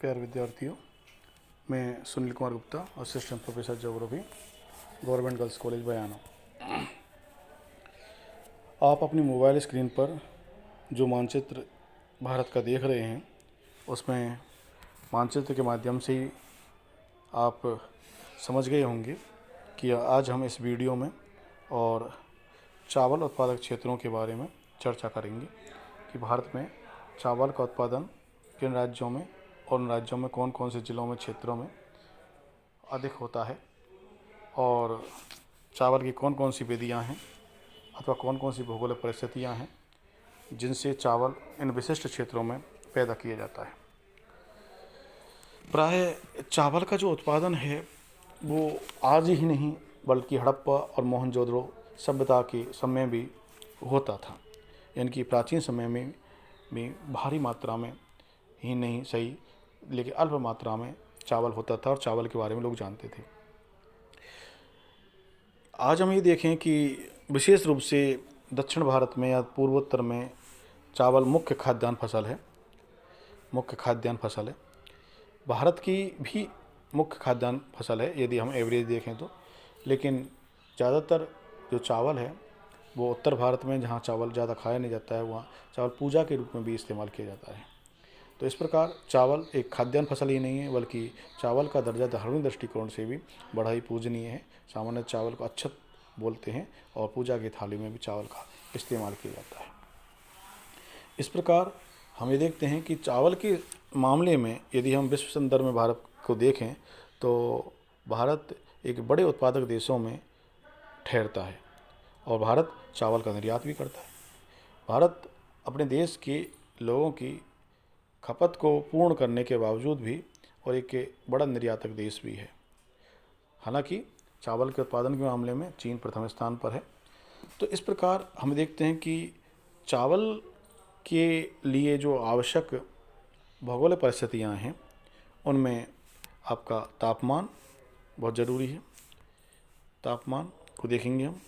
प्यारे विद्यार्थियों, मैं Sunil Kumar Gupta, assistant professor geography, government girls college Bayana. आप अपनी मोबाइल स्क्रीन पर जो मानचित्र भारत का देख रहे हैं, उसमें मानचित्र के माध्यम से ही आप समझ गए होंगे कि आज हम इस वीडियो में और चावल उत्पादक क्षेत्रों के बारे में चर्चा करेंगे कि भारत में चावल का उत्पादन किन राज्यों में और उन राज्यों में कौन कौन से ज़िलों में, क्षेत्रों में अधिक होता है और चावल की कौन कौन सी विधियाँ हैं अथवा कौन कौन सी भौगोलिक परिस्थितियाँ हैं जिनसे चावल इन विशिष्ट क्षेत्रों में पैदा किया जाता है। प्राय चावल का जो उत्पादन है वो आज ही नहीं बल्कि हड़प्पा और मोहनजोदड़ो सभ्यता के समय भी होता था। इनकी प्राचीन समय में भी भारी मात्रा में ही नहीं सही लेकिन अल्प मात्रा में चावल होता था और चावल के बारे में लोग जानते थे। आज हम ये देखें कि विशेष रूप से दक्षिण भारत में या पूर्वोत्तर में चावल मुख्य खाद्यान्न फसल है। भारत की भी मुख्य खाद्यान्न फसल है यदि हम एवरेज देखें तो, लेकिन ज़्यादातर जो चावल है वो उत्तर भारत में, जहाँ चावल ज़्यादा खाया नहीं जाता है, वहाँ चावल पूजा के रूप में भी इस्तेमाल किया जाता है। तो इस प्रकार चावल एक खाद्यान्न फसल ही नहीं है बल्कि चावल का दर्जा धार्मिक दृष्टिकोण से भी बड़ा ही पूजनीय है। सामान्य चावल को अच्छत बोलते हैं और पूजा की थाली में भी चावल का इस्तेमाल किया जाता है। इस प्रकार हम ये देखते हैं कि चावल के मामले में यदि हम विश्व संदर्भ में भारत को देखें तो भारत एक बड़े उत्पादक देशों में ठहरता है और भारत चावल का निर्यात भी करता है। भारत अपने देश के लोगों की खपत को पूर्ण करने के बावजूद भी और एक बड़ा निर्यातक देश भी है। हालांकि चावल के उत्पादन के मामले में चीन प्रथम स्थान पर है। तो इस प्रकार हम देखते हैं कि चावल के लिए जो आवश्यक भौगोलिक परिस्थितियां हैं उनमें आपका तापमान बहुत ज़रूरी है। तापमान को देखेंगे हम।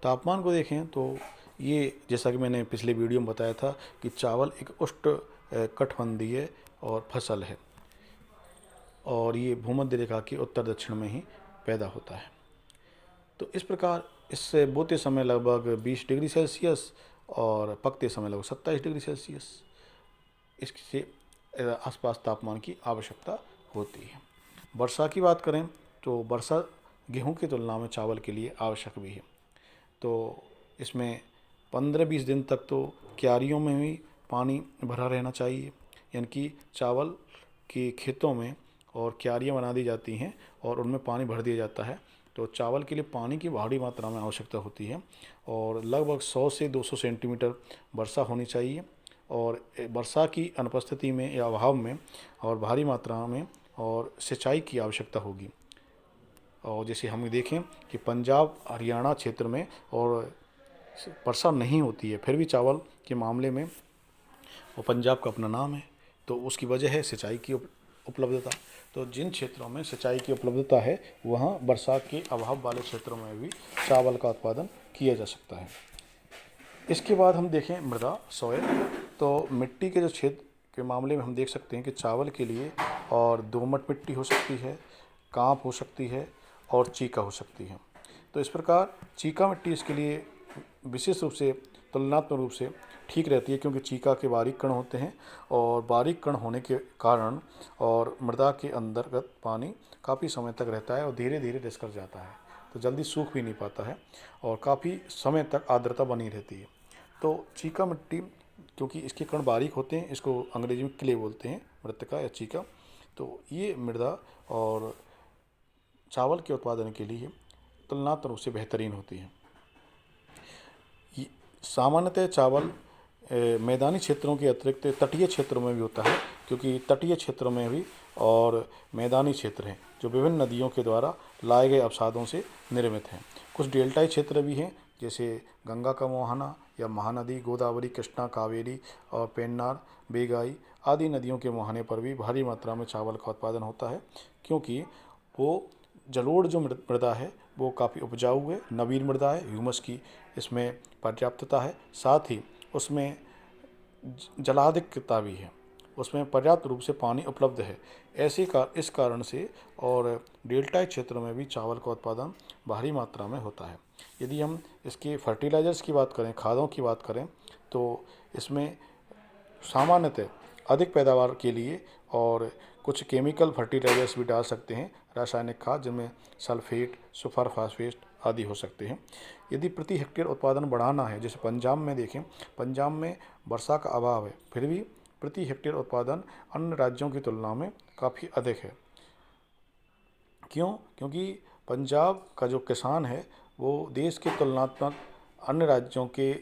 तापमान को देखें तो ये, जैसा कि मैंने पिछले वीडियो में बताया था कि चावल एक उष्ण कटिबंधीय और फसल है और ये भूमध्य रेखा के उत्तर दक्षिण में ही पैदा होता है। तो इस प्रकार इससे बोते समय लगभग 20 डिग्री सेल्सियस और पकते समय लगभग 27 डिग्री सेल्सियस इससे आसपास तापमान की आवश्यकता होती है। वर्षा की बात करें तो वर्षा गेहूं की तुलना में चावल के लिए आवश्यक भी है। तो इसमें 15-20 दिन तक तो क्यारियों में भी पानी भरा रहना चाहिए, यानी कि चावल के खेतों में और क्यारियाँ बना दी जाती हैं और उनमें पानी भर दिया जाता है। तो चावल के लिए पानी की भारी मात्रा में आवश्यकता होती है और लगभग 100 से 200 सेंटीमीटर वर्षा होनी चाहिए और वर्षा की अनुपस्थिति में या अभाव में और भारी मात्रा में और सिंचाई की आवश्यकता होगी। और जैसे हम देखें कि पंजाब हरियाणा क्षेत्र में और वर्षा नहीं होती है, फिर भी चावल के मामले में वो पंजाब का अपना नाम है, तो उसकी वजह है सिंचाई की उपलब्धता। तो जिन क्षेत्रों में सिंचाई की उपलब्धता है वहाँ वर्षा के अभाव वाले क्षेत्रों में भी चावल का उत्पादन किया जा सकता है। इसके बाद हम देखें मृदा, सॉइल। तो मिट्टी के जो क्षेत्र के मामले में हम देख सकते हैं कि चावल के लिए और दोमट मिट्टी हो सकती है, कांप हो सकती है और चीका हो सकती है। तो इस प्रकार चीका मिट्टी इसके लिए विशेष रूप से तुलनात्मक रूप से ठीक रहती है क्योंकि चीका के बारीक कण होते हैं और बारीक कण होने के कारण और मृदा के अंतर्गत पानी काफ़ी समय तक रहता है और धीरे धीरे रिस कर जाता है, तो जल्दी सूख भी नहीं पाता है और काफ़ी समय तक आर्द्रता बनी रहती है। तो चीका मिट्टी, क्योंकि इसके कण बारीक होते हैं, इसको अंग्रेजी में क्ले बोलते हैं, मृत्तिका या चीका। तो ये मृदा और चावल के उत्पादन के लिए तुलनात्मक रूप से बेहतरीन होती है। सामान्यतः चावल मैदानी क्षेत्रों के अतिरिक्त तटीय क्षेत्रों में भी होता है, क्योंकि तटीय क्षेत्रों में भी और मैदानी क्षेत्र हैं जो विभिन्न नदियों के द्वारा लाए गए अवसादों से निर्मित हैं। कुछ डेल्टाई क्षेत्र भी हैं जैसे गंगा का मोहना या महानदी, गोदावरी, कृष्णा, कावेरी और पेन्नार, बेगाई आदि नदियों के मुहाने पर भी भारी मात्रा में चावल का उत्पादन होता है, क्योंकि वो जलोढ़ जो मृदा है वो काफ़ी उपजाऊ है, नवीन मृदा है, ह्यूमस की इसमें पर्याप्तता है, साथ ही उसमें जलाधिक्यता भी है, उसमें पर्याप्त रूप से पानी उपलब्ध है। इस कारण से और डेल्टाई क्षेत्रों में भी चावल का उत्पादन भारी मात्रा में होता है। यदि हम इसके फर्टिलाइज़र्स की बात करें, खादों की बात करें, तो इसमें सामान्यतः अधिक पैदावार के लिए और कुछ केमिकल फर्टिलाइजर्स भी डाल सकते हैं, रासायनिक खाद, जिनमें सल्फेट, सुपर फास्फेट आदि हो सकते हैं। यदि प्रति हेक्टेयर उत्पादन बढ़ाना है, जैसे पंजाब में देखें, पंजाब में वर्षा का अभाव है, फिर भी प्रति हेक्टेयर उत्पादन अन्य राज्यों की तुलना में काफ़ी अधिक है। क्यों? क्योंकि पंजाब का जो किसान है वो देश के तुलनात्मक अन्य राज्यों के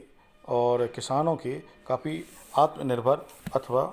और किसानों के काफ़ी आत्मनिर्भर अथवा